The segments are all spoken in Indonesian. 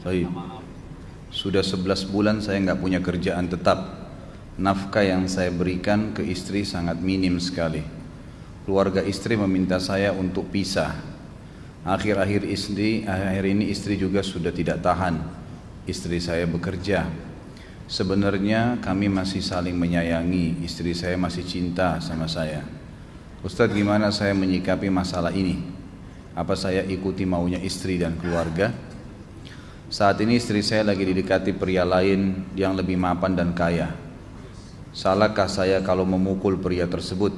Baik. Sudah 11 bulan saya nggak punya kerjaan tetap. Nafkah yang saya berikan ke istri sangat minim sekali. Keluarga istri meminta saya untuk pisah. Akhir-akhir ini istri juga sudah tidak tahan. Istri saya bekerja. Sebenarnya kami masih saling menyayangi. Istri saya masih cinta sama saya. Ustadz, gimana saya menyikapi masalah ini? Apa saya ikuti maunya istri dan keluarga? Saat ini istri saya lagi didekati pria lain yang lebih mapan dan kaya. Salahkah saya kalau memukul pria tersebut?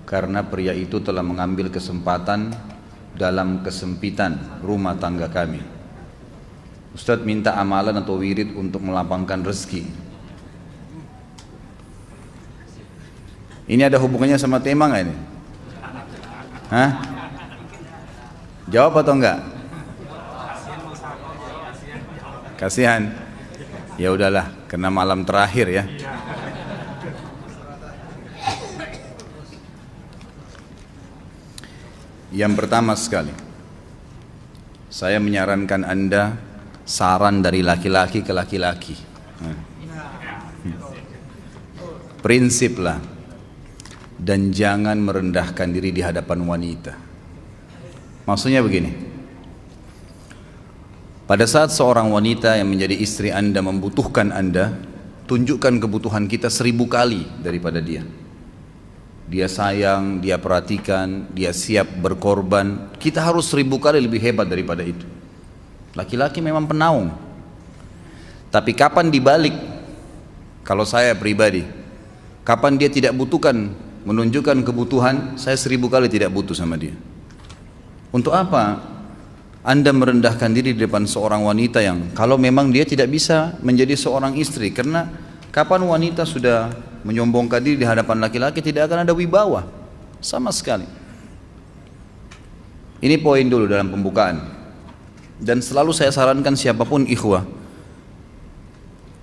Karena pria itu telah mengambil kesempatan dalam kesempitan rumah tangga kami. Ustadz minta amalan atau wirid untuk melapangkan rezeki. Ini ada hubungannya sama tema nggak ini? Hah? Jawab atau enggak? Kasihan. Ya udahlah, karena malam terakhir ya. Yang pertama sekali, saya menyarankan Anda saran dari laki-laki ke laki-laki. Prinsiplah dan jangan merendahkan diri di hadapan wanita. Maksudnya begini, pada saat seorang wanita yang menjadi istri Anda membutuhkan Anda, tunjukkan kebutuhan kita 1000 kali daripada dia. Dia sayang, dia perhatikan, dia siap berkorban. Kita harus 1000 kali lebih hebat daripada itu. Laki-laki memang penaung. Tapi kapan dibalik? Kalau saya pribadi, kapan dia tidak butuhkan, menunjukkan kebutuhan, saya 1000 kali tidak butuh sama dia. Untuk apa Anda merendahkan diri di depan seorang wanita yang kalau memang dia tidak bisa menjadi seorang istri? Karena kapan wanita sudah menyombongkan diri di hadapan laki-laki, tidak akan ada wibawa sama sekali. Ini poin dulu dalam pembukaan. Dan selalu saya sarankan siapapun ikhwah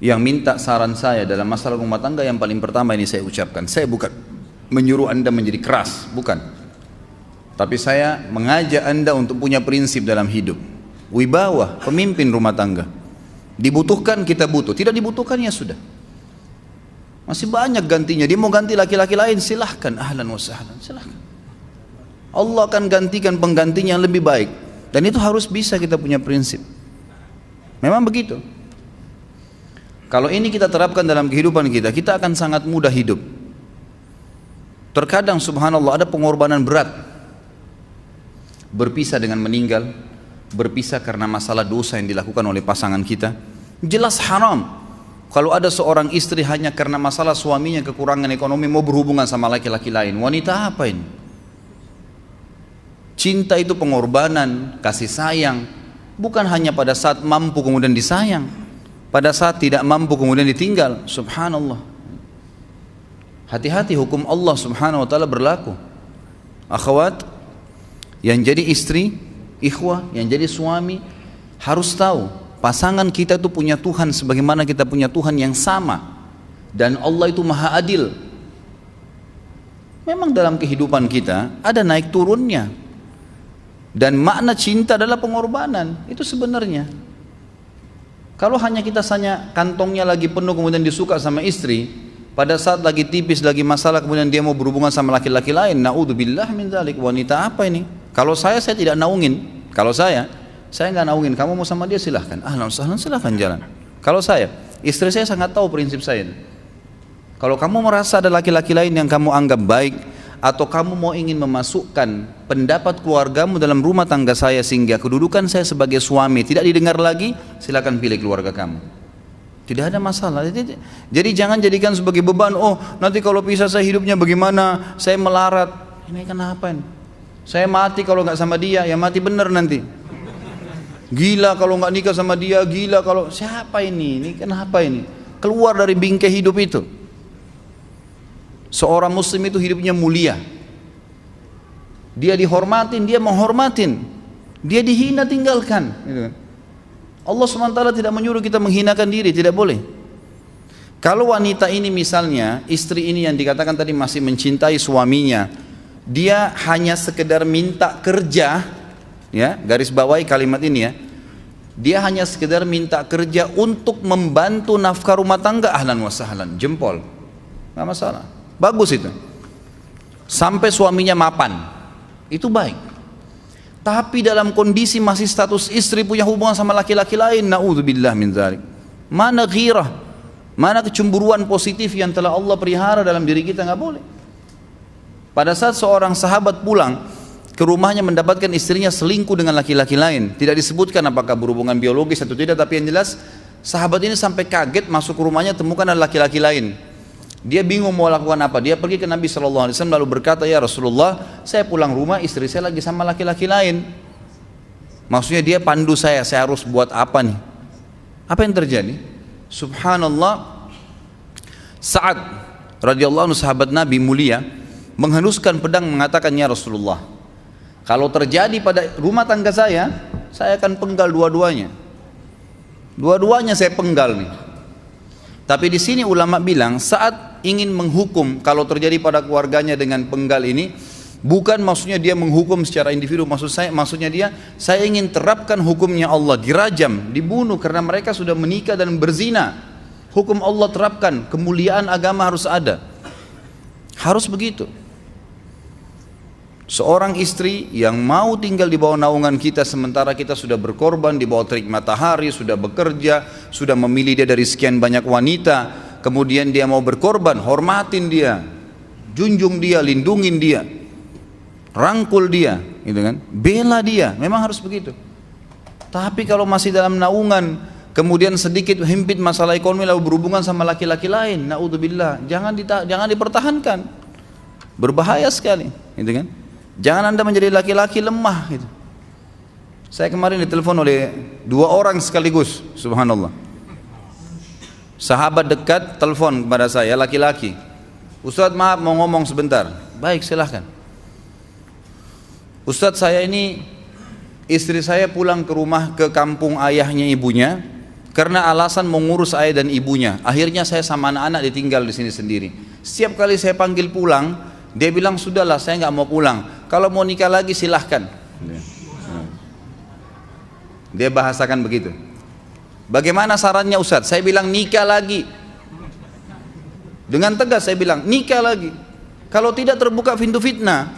yang minta saran saya dalam masalah rumah tangga, yang paling pertama ini saya ucapkan, saya bukan menyuruh Anda menjadi keras, bukan. Tapi saya mengajak Anda untuk punya prinsip dalam hidup. Wibawa, pemimpin rumah tangga. Dibutuhkan kita butuh, tidak dibutuhkan ya sudah. Masih banyak gantinya. Dia mau ganti laki-laki lain, silahkan, ahlan wa sahlan, silahkan. Allah akan gantikan penggantinya yang lebih baik. Dan itu harus bisa kita punya prinsip. Memang begitu. Kalau ini kita terapkan dalam kehidupan kita, kita akan sangat mudah hidup. Terkadang subhanallah ada pengorbanan berat. Berpisah dengan meninggal, berpisah karena masalah dosa yang dilakukan oleh pasangan kita, jelas haram. Kalau ada seorang istri hanya karena masalah suaminya kekurangan ekonomi mau berhubungan sama laki-laki lain, wanita apa ini? Cinta itu pengorbanan, kasih sayang, bukan hanya pada saat mampu kemudian disayang, pada saat tidak mampu kemudian ditinggal. Subhanallah. Hati-hati, hukum Allah subhanahu wa ta'ala berlaku. Akhwat yang jadi istri, ikhwah yang jadi suami harus tahu pasangan kita itu punya Tuhan sebagaimana kita punya Tuhan yang sama. Dan Allah itu maha adil. Memang dalam kehidupan kita ada naik turunnya. Dan makna cinta adalah pengorbanan. Itu sebenarnya. Kalau hanya kita kantongnya lagi penuh kemudian disuka sama istri, pada saat lagi tipis, lagi masalah kemudian dia mau berhubungan sama laki-laki lain, na'udzubillah min dzalik. Wanita apa ini? Kalau saya tidak naungin. Kalau saya nggak naungin. Kamu mau sama dia silahkan, ahlan sahlan, silahkan jalan. Kalau saya, istri saya sangat tahu prinsip saya. Kalau kamu merasa ada laki-laki lain yang kamu anggap baik, atau kamu mau ingin memasukkan pendapat keluargamu dalam rumah tangga saya sehingga kedudukan saya sebagai suami tidak didengar lagi, silakan pilih keluarga kamu. Tidak ada masalah. Jadi jangan jadikan sebagai beban. Oh, nanti kalau pisah saya hidupnya bagaimana? Saya melarat. Ini kenapa ini? Saya mati kalau nggak sama dia, ya mati bener nanti. Gila kalau nggak nikah sama dia, gila kalau siapa ini? Ini kenapa ini? Keluar dari bingkai hidup itu. Seorang muslim itu hidupnya mulia. Dia dihormatin, dia menghormatin. Dia dihina, tinggalkan. Allah SWT tidak menyuruh kita menghinakan diri, tidak boleh. Kalau wanita ini misalnya, istri ini yang dikatakan tadi masih mencintai suaminya, dia hanya sekedar minta kerja, ya, garis bawahi kalimat ini ya, Dia hanya sekedar minta kerja untuk membantu nafkah rumah tangga, ahlan wa sahlan, jempol, nggak masalah, bagus itu. Sampai suaminya mapan, itu baik. Tapi dalam kondisi masih status istri punya hubungan sama laki-laki lain, naudzubillah min dzalik. Mana ghirah, mana kecemburuan positif yang telah Allah pelihara dalam diri kita, nggak boleh. Pada saat seorang sahabat pulang ke rumahnya mendapatkan istrinya selingkuh dengan laki-laki lain, tidak disebutkan apakah berhubungan biologis atau tidak, tapi yang jelas sahabat ini sampai kaget masuk ke rumahnya temukan ada laki-laki lain. Dia bingung mau lakukan apa. Dia pergi ke Nabi SAW lalu berkata, ya Rasulullah, saya pulang rumah istri saya lagi sama laki-laki lain. Maksudnya dia pandu saya harus buat apa nih? Apa yang terjadi? Subhanallah, Sa'ad radhiyallahu anhu sahabat Nabi mulia menghenuskan pedang mengatakan, ya Rasulullah, kalau terjadi pada rumah tangga saya akan penggal dua-duanya. Dua-duanya saya penggal nih. Tapi di sini ulama bilang saat ingin menghukum kalau terjadi pada keluarganya dengan penggal ini, bukan maksudnya dia menghukum secara individu, maksudnya saya ingin terapkan hukumnya Allah, dirajam, dibunuh karena mereka sudah menikah dan berzina. Hukum Allah terapkan, kemuliaan agama harus ada. Harus begitu. Seorang istri yang mau tinggal di bawah naungan kita sementara kita sudah berkorban di bawah terik matahari, sudah bekerja, sudah memilih dia dari sekian banyak wanita, kemudian dia mau berkorban, hormatin dia, junjung dia, lindungin dia, rangkul dia, gitu kan? Bela dia, memang harus begitu. Tapi kalau masih dalam naungan, kemudian sedikit himpit masalah ekonomi lalu berhubungan sama laki-laki lain, naudzubillah, jangan dipertahankan. Berbahaya sekali, gitu kan? Jangan Anda menjadi laki-laki lemah gitu. Saya kemarin ditelepon oleh 2 orang sekaligus, subhanallah. Sahabat dekat telepon kepada saya, laki-laki. Ustadz maaf mau ngomong sebentar. Baik silahkan. Ustadz saya ini, istri saya pulang ke rumah ke kampung ayahnya ibunya karena alasan mengurus ayah dan ibunya. Akhirnya saya sama anak-anak ditinggal di sini sendiri. Setiap kali saya panggil pulang, dia bilang sudahlah saya nggak mau pulang. Kalau mau nikah lagi silahkan. Dia bahasakan begitu. Bagaimana sarannya Ustadz? Saya bilang nikah lagi. Dengan tegas saya bilang nikah lagi. Kalau tidak terbuka pintu fitnah.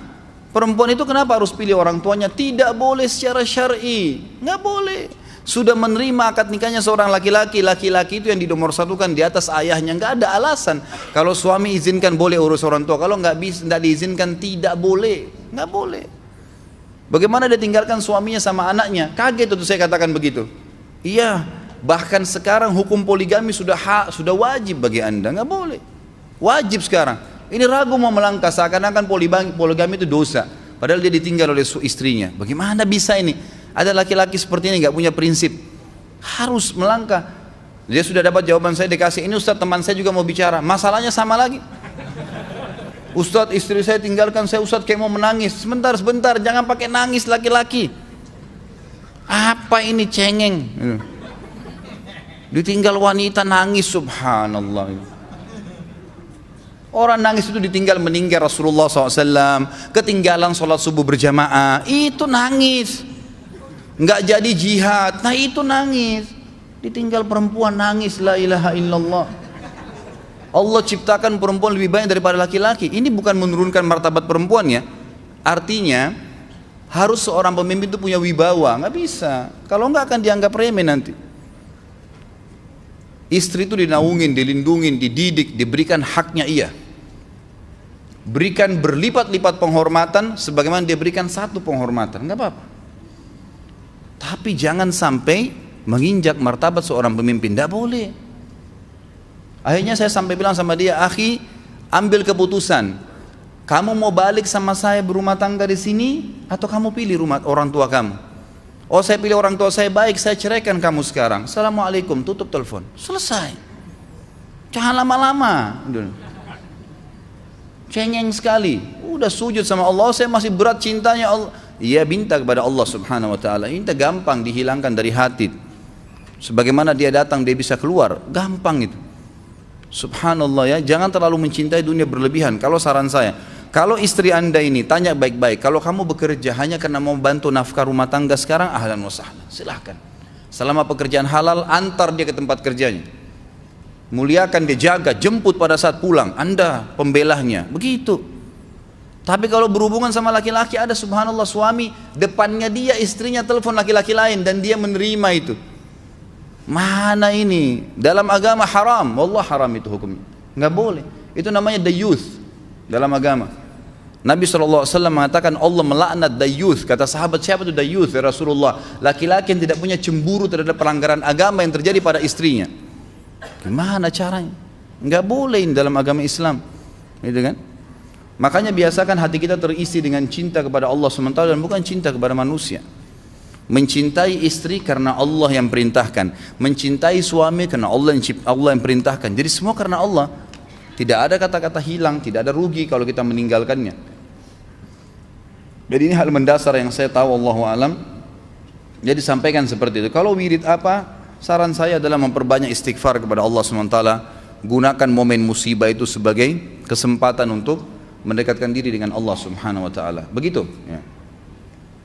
Perempuan itu kenapa harus pilih orang tuanya? Tidak boleh secara syar'i. Nggak boleh. Sudah menerima akad nikahnya seorang laki-laki, laki-laki itu yang dinomorsatukan di atas ayahnya, nggak ada alasan. Kalau suami izinkan boleh urus orang tua, kalau nggak diizinkan tidak boleh, nggak boleh. Bagaimana dia tinggalkan suaminya sama anaknya? Kaget itu saya katakan begitu. Iya, bahkan sekarang hukum poligami sudah wajib bagi Anda, nggak boleh. Wajib sekarang. Ini ragu mau melangkah seakan-akan poligami itu dosa. Padahal dia ditinggal oleh istrinya. Bagaimana bisa ini? Ada laki-laki seperti ini nggak punya prinsip, harus melangkah. Dia sudah dapat jawaban saya dikasih. Ini Ustadz teman saya juga mau bicara, masalahnya sama lagi. Ustadz istri saya tinggalkan saya, Ustadz kayak mau menangis. Sebentar, jangan pakai nangis laki-laki. Apa ini cengeng? Ditinggal wanita nangis, subhanallah. Orang nangis itu ditinggal meninggal Rasulullah SAW, ketinggalan sholat subuh berjamaah, itu nangis. Nggak jadi jihad, nah itu nangis. Ditinggal perempuan nangis, la ilaha illallah. Allah ciptakan perempuan lebih banyak daripada laki-laki. Ini bukan menurunkan martabat perempuan ya. Artinya harus seorang pemimpin itu punya wibawa. Nggak bisa, kalau nggak akan dianggap remeh nanti. Istri itu dinaungin, dilindungin, dididik, diberikan haknya ia. Berikan berlipat-lipat penghormatan sebagaimana dia berikan satu penghormatan, nggak apa-apa. Tapi jangan sampai menginjak martabat seorang pemimpin, tidak boleh. Akhirnya saya sampai bilang sama dia, akhi, ambil keputusan. Kamu mau balik sama saya berumah tangga di sini, atau kamu pilih rumah orang tua kamu? Oh saya pilih orang tua saya, baik saya ceraikan kamu sekarang. Assalamualaikum, tutup telepon, selesai. Jangan lama-lama. Cengeng sekali, udah sujud sama Allah, saya masih berat cintanya Allah. Ia minta kepada Allah subhanahu wa ta'ala, minta gampang dihilangkan dari hati. Sebagaimana dia datang dia bisa keluar, gampang itu. Subhanallah ya, jangan terlalu mencintai dunia berlebihan. Kalau saran saya, kalau istri Anda ini tanya baik-baik, kalau kamu bekerja hanya karena mau bantu nafkah rumah tangga sekarang, ahlan wa sahlan, silahkan. Selama pekerjaan halal, antar dia ke tempat kerjanya. Muliakan dia, jaga, jemput pada saat pulang. Anda pembelahnya, begitu. Tapi kalau berhubungan sama laki-laki, ada subhanallah suami depannya dia, istrinya telepon laki-laki lain dan dia menerima itu. Mana ini? Dalam agama haram, wallah haram itu hukumnya. Nggak boleh. Itu namanya dayuth dalam agama. Nabi SAW mengatakan Allah melaknat dayuth. Kata sahabat, siapa itu dayuth ya Rasulullah? Laki-laki yang tidak punya cemburu terhadap pelanggaran agama yang terjadi pada istrinya. Gimana caranya? Nggak boleh ini dalam agama Islam, gitu kan? Makanya biasakan hati kita terisi dengan cinta kepada Allah SWT dan bukan cinta kepada manusia. Mencintai istri karena Allah yang perintahkan, mencintai suami karena Allah yang perintahkan. Jadi semua karena Allah. Tidak ada kata-kata hilang, tidak ada rugi kalau kita meninggalkannya. Jadi ini hal mendasar yang saya tahu, Allahu alam. Jadi sampaikan seperti itu. Kalau wirid apa? Saran saya adalah memperbanyak istighfar kepada Allah SWT. Gunakan momen musibah itu sebagai kesempatan untuk mendekatkan diri dengan Allah Subhanahu wa taala. Begitu ya.